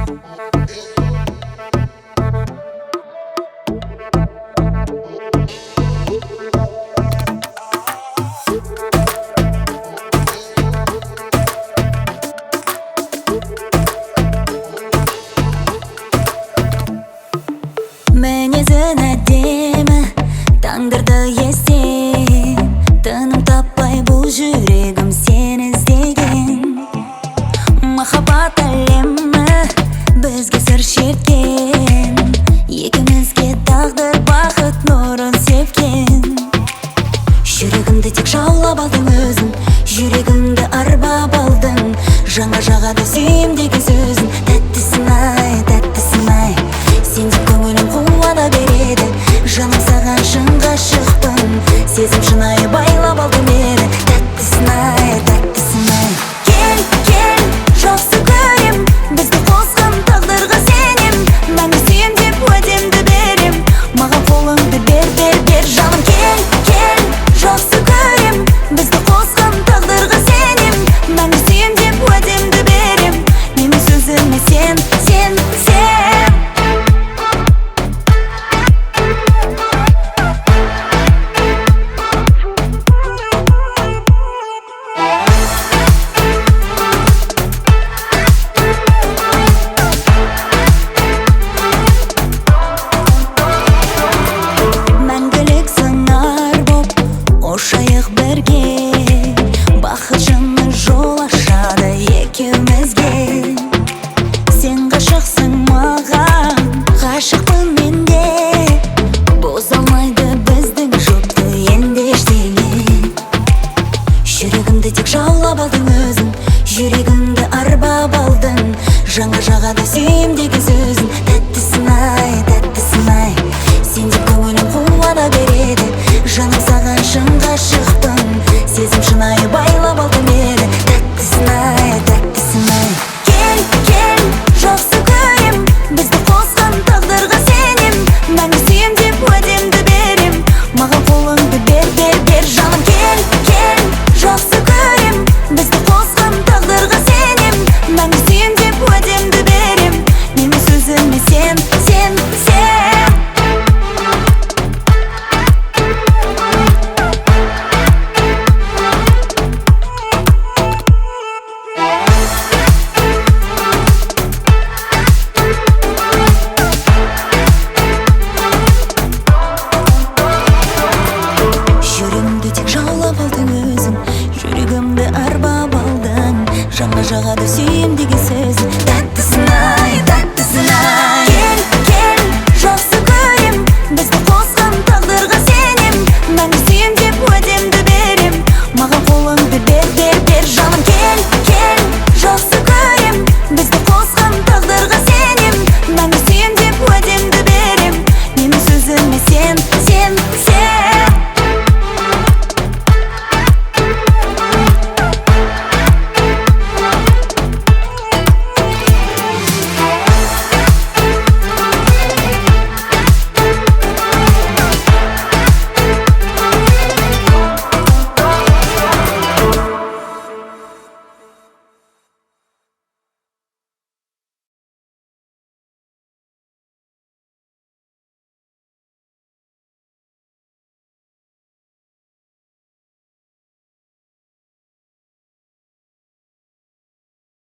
Мінезің әдемі, таңдырды естен. Тыным таппай бұл жүрегім сені іздеген. Махаббат әлемі бізге сыр шерткен. Екімізге тағдыр бақыт нұрын сепкен. Жүрегімді тек жаулап алдың өзің, жүрегімді арбап алдың. Жаңа жағады сүйем деген сөзің. Тәттісің ай, тәттісің ай, сен деп көңілім қуана береді. Жаным саған шын ғашықпын, сезім шынайы байлап алды мені. Тәттісің ай, тәттісің ай. Кел, кел, жақсы көрем, бізді қосқан тағдырға сенем. Мәңгі сүйем деп уәдемді берем, маған қолыңды бер, бер, бер. Жаным кел, кел, жақсы көрем, бізді қосқан тағдырға сенем. Мәңгі сүйем деп уәдемді берем, менің сөзіме сен, сен, сен. Мәңгілік сыңар боп ошайық бірге, бақыт жаны жол ашады екеумізге. Сен ғашықсың маған, ғашықпын мен де. Бұза алмайды біздің жұпты енді ештеңе. Жүрегімді тек жаулап алдың өзің, жүрегімді арбап алдың. Жаңа жағады